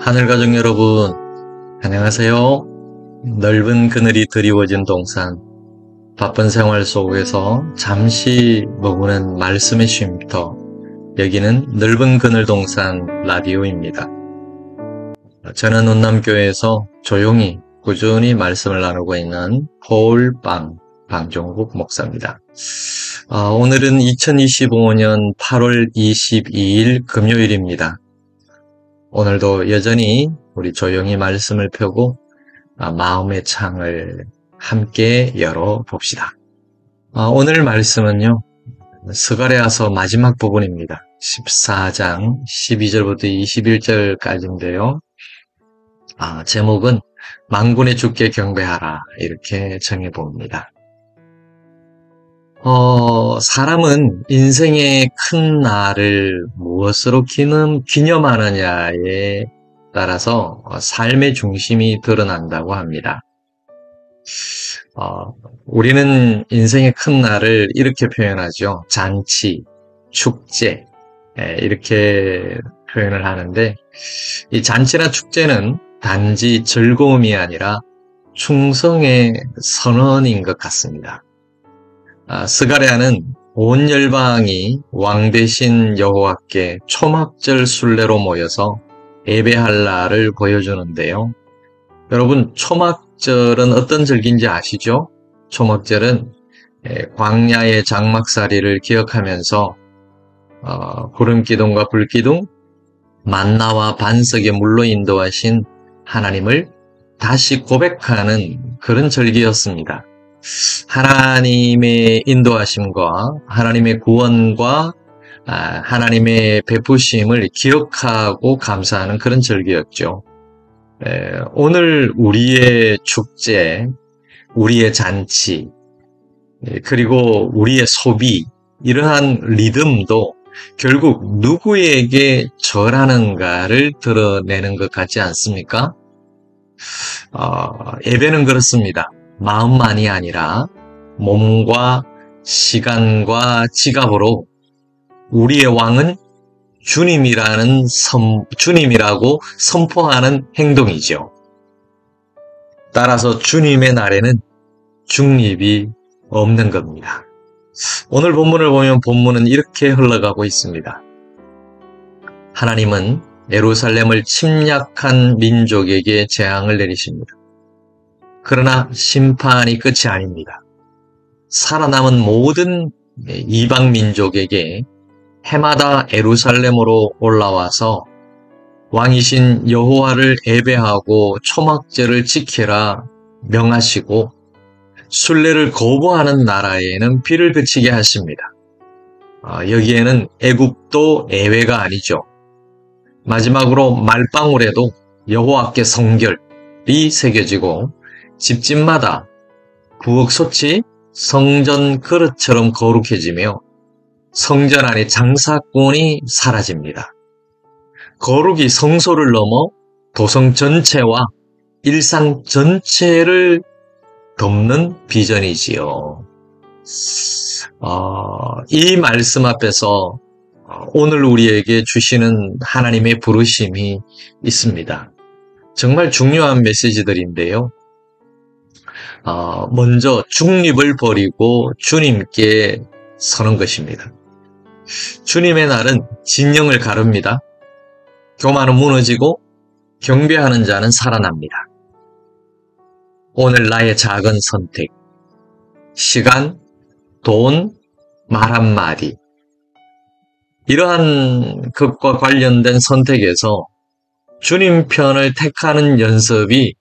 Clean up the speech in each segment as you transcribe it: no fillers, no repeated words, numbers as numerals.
하늘가족 여러분, 안녕하세요. 넓은 그늘이 드리워진 동산, 바쁜 생활 속에서 잠시 머무는 말씀의 쉼터, 여기는 넓은 그늘 동산 라디오입니다. 저는 운남교회에서 조용히 꾸준히 말씀을 나누고 있는 방종국 목사입니다. 오늘은 2025년 8월 22일 금요일입니다. 오늘도 여전히 우리 조용히 말씀을 펴고 마음의 창을 함께 열어봅시다. 오늘 말씀은요, 스가랴서 마지막 부분입니다. 14장 12절부터 21절까지인데요. 제목은 만군의 주께 경배하라, 이렇게 정해봅니다. 사람은 인생의 큰 날을 무엇으로 기념하느냐에 따라서 삶의 중심이 드러난다고 합니다. 우리는 인생의 큰 날을 이렇게 표현하죠. 잔치, 축제, 이렇게 표현을 하는데, 이 잔치나 축제는 단지 즐거움이 아니라 충성의 선언인 것 같습니다. 스가랴는 온 열방이 왕 대신 여호와께 초막절 순례로 모여서 예배할 날을 보여주는데요. 여러분, 초막절은 어떤 절기인지 아시죠? 초막절은 광야의 장막살이를 기억하면서 구름기둥과 불기둥, 만나와 반석의 물로 인도하신 하나님을 다시 고백하는 그런 절기였습니다. 하나님의 인도하심과 하나님의 구원과 하나님의 베푸심을 기억하고 감사하는 그런 절기였죠. 오늘 우리의 축제, 우리의 잔치, 그리고 우리의 소비, 이러한 리듬도 결국 누구에게 절하는가를 드러내는 것 같지 않습니까? 예배는 그렇습니다. 마음만이 아니라 몸과 시간과 지갑으로 우리의 왕은 주님이라고 선포하는 행동이죠. 따라서 주님의 날에는 중립이 없는 겁니다. 오늘 본문을 보면 본문은 이렇게 흘러가고 있습니다. 하나님은 예루살렘을 침략한 민족에게 재앙을 내리십니다. 그러나 심판이 끝이 아닙니다. 살아남은 모든 이방 민족에게 해마다 예루살렘으로 올라와서 왕이신 여호와를 예배하고 초막절을 지키라 명하시고 순례를 거부하는 나라에는 비를 그치게 하십니다. 여기에는 애굽도 예외가 아니죠. 마지막으로 말방울에도 여호와께 성결이 새겨지고 집집마다 구역소치 성전 그릇처럼 거룩해지며 성전 안의 장사꾼이 사라집니다. 거룩이 성소를 넘어 도성 전체와 일상 전체를 덮는 비전이지요. 이 말씀 앞에서 오늘 우리에게 주시는 하나님의 부르심이 있습니다. 정말 중요한 메시지들인데요. 먼저 중립을 버리고 주님께 서는 것입니다. 주님의 날은 진영을 가릅니다. 교만은 무너지고 경배하는 자는 살아납니다. 오늘 나의 작은 선택, 시간, 돈, 말 한마디, 이러한 것과 관련된 선택에서 주님 편을 택하는 연습이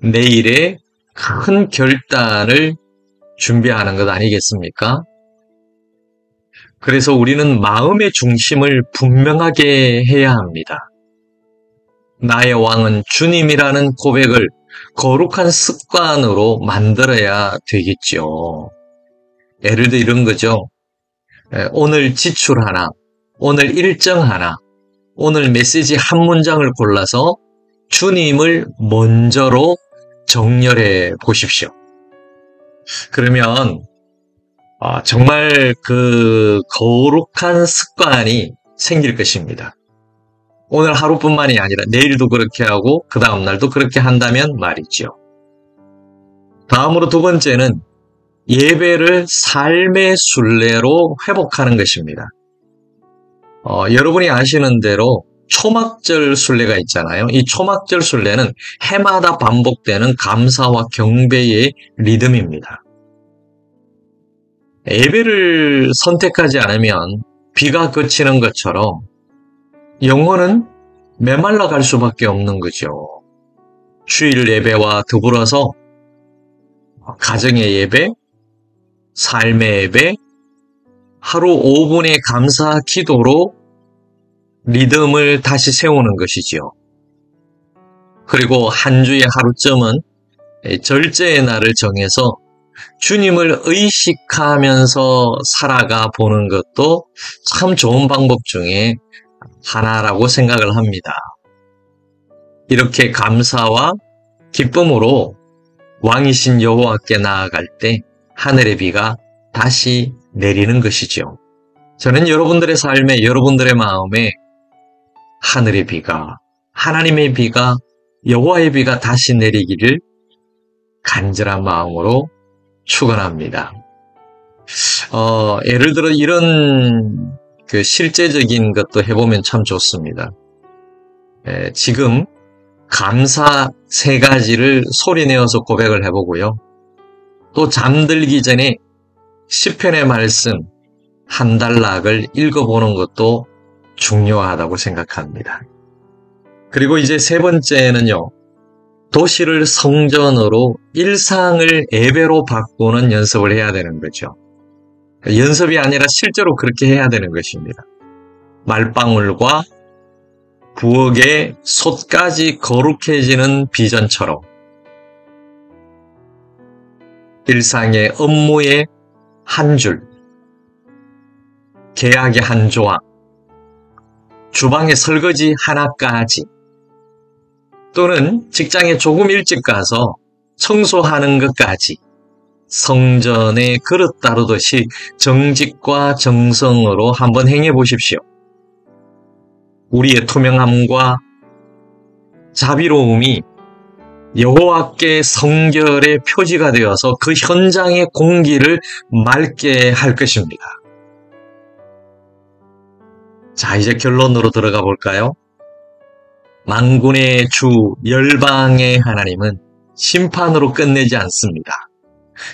내일의 큰 결단을 준비하는 것 아니겠습니까? 그래서 우리는 마음의 중심을 분명하게 해야 합니다. 나의 왕은 주님이라는 고백을 거룩한 습관으로 만들어야 되겠죠. 예를 들어 이런 거죠. 오늘 지출 하나, 오늘 일정 하나, 오늘 메시지 한 문장을 골라서 주님을 먼저로 정렬해 보십시오. 그러면 정말 그 거룩한 습관이 생길 것입니다. 오늘 하루뿐만이 아니라 내일도 그렇게 하고 그 다음 날도 그렇게 한다면 말이죠. 다음으로 두 번째는 예배를 삶의 순례로 회복하는 것입니다. 여러분이 아시는 대로 초막절 순례가 있잖아요. 이 초막절 순례는 해마다 반복되는 감사와 경배의 리듬입니다. 예배를 선택하지 않으면 비가 그치는 것처럼 영혼은 메말라 갈 수밖에 없는 거죠. 주일 예배와 더불어서 가정의 예배, 삶의 예배, 하루 5분의 감사 기도로 리듬을 다시 세우는 것이지요. 그리고 한 주의 하루쯤은 절제의 날을 정해서 주님을 의식하면서 살아가 보는 것도 참 좋은 방법 중에 하나라고 생각을 합니다. 이렇게 감사와 기쁨으로 왕이신 여호와께 나아갈 때 하늘의 비가 다시 내리는 것이죠. 저는 여러분들의 삶에, 여러분들의 마음에 하늘의 비가, 하나님의 비가, 여호와의 비가 다시 내리기를 간절한 마음으로 축원합니다. 예를 들어 이런 실제적인 것도 해보면 참 좋습니다. 지금 감사 3가지를 소리내어서 고백을 해보고요. 또 잠들기 전에 시편의 말씀 한 단락을 읽어보는 것도 중요하다고 생각합니다. 그리고 이제 3번째는요. 도시를 성전으로 일상을 예배로 바꾸는 연습을 해야 되는 거죠. 연습이 아니라 실제로 그렇게 해야 되는 것입니다. 말방울과 부엌의 솥까지 거룩해지는 비전처럼 일상의 업무의 한 줄, 계약의 한 조항, 주방의 설거지 하나까지, 또는 직장에 조금 일찍 가서 청소하는 것까지 성전에 그릇 다루듯이 정직과 정성으로 한번 행해 보십시오. 우리의 투명함과 자비로움이 여호와께 성결의 표지가 되어서 그 현장의 공기를 맑게 할 것입니다. 자, 이제 결론으로 들어가 볼까요? 만군의 주 열방의 하나님은 심판으로 끝내지 않습니다.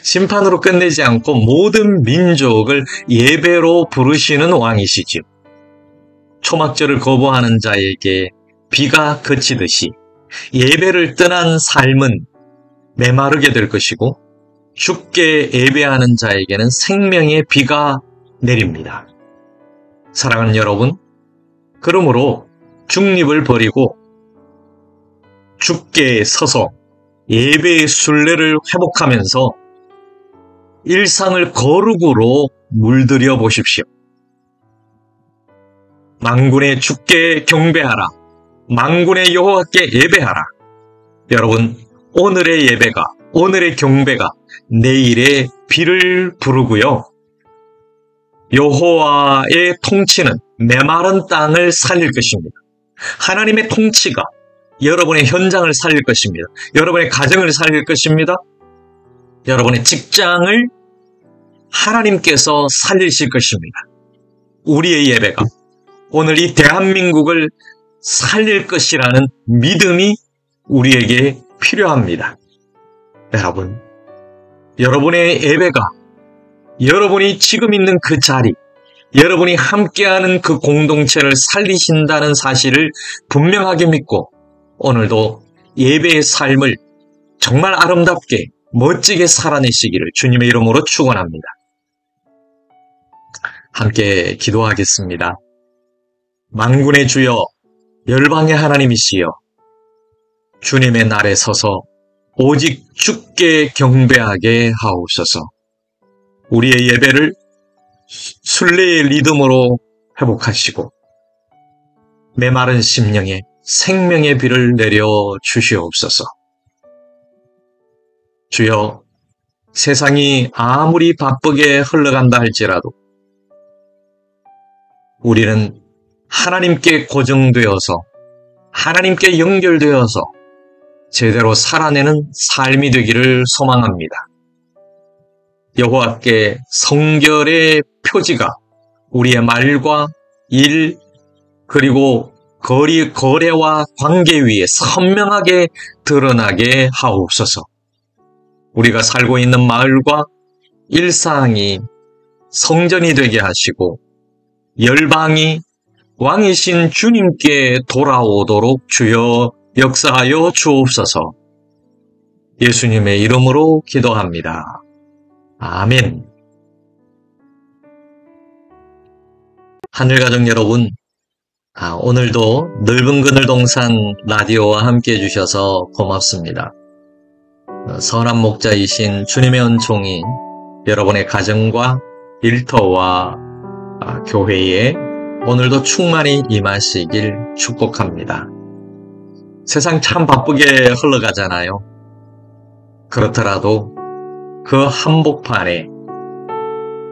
심판으로 끝내지 않고 모든 민족을 예배로 부르시는 왕이시지요. 초막절을 거부하는 자에게 비가 그치듯이 예배를 떠난 삶은 메마르게 될 것이고 주께 예배하는 자에게는 생명의 비가 내립니다. 사랑하는 여러분, 그러므로 중립을 버리고 주께 서서 예배의 순례를 회복하면서 일상을 거룩으로 물들여 보십시오. 만군의 주께 경배하라. 만군의 여호와께 예배하라. 여러분, 오늘의 예배가, 오늘의 경배가 내일의 비를 부르고요. 여호와의 통치는 메마른 땅을 살릴 것입니다. 하나님의 통치가 여러분의 현장을 살릴 것입니다. 여러분의 가정을 살릴 것입니다. 여러분의 직장을 하나님께서 살리실 것입니다. 우리의 예배가 오늘 이 대한민국을 살릴 것이라는 믿음이 우리에게 필요합니다. 여러분, 여러분의 예배가 여러분이 지금 있는 그 자리, 여러분이 함께하는 그 공동체를 살리신다는 사실을 분명하게 믿고 오늘도 예배의 삶을 정말 아름답게 멋지게 살아내시기를 주님의 이름으로 축원합니다. 함께 기도하겠습니다. 만군의 주여, 열방의 하나님이시여, 주님의 날에 서서 오직 주께 경배하게 하옵소서. 우리의 예배를 순례의 리듬으로 회복하시고 메마른 심령에 생명의 비를 내려 주시옵소서. 주여, 세상이 아무리 바쁘게 흘러간다 할지라도 우리는 하나님께 고정되어서 하나님께 연결되어서 제대로 살아내는 삶이 되기를 소망합니다. 여호와께 성결의 표지가 우리의 말과 일 그리고 거래와 관계 위에 선명하게 드러나게 하옵소서. 우리가 살고 있는 마을과 일상이 성전이 되게 하시고 열방이 왕이신 주님께 돌아오도록 주여 역사하여 주옵소서. 예수님의 이름으로 기도합니다. 아멘. 하늘가족 여러분, 오늘도 넓은 그늘동산 라디오와 함께 해주셔서 고맙습니다. 선한 목자이신 주님의 은총이 여러분의 가정과 일터와 교회에 오늘도 충만히 임하시길 축복합니다. 세상 참 바쁘게 흘러가잖아요. 그렇더라도 그 한복판에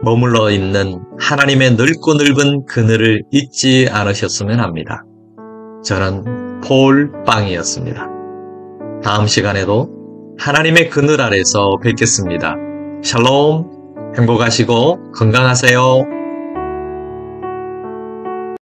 머물러 있는 하나님의 넓고 넓은 그늘을 잊지 않으셨으면 합니다. 저는 폴 빵이었습니다. 다음 시간에도 하나님의 그늘 아래서 뵙겠습니다. 샬롬, 행복하시고 건강하세요.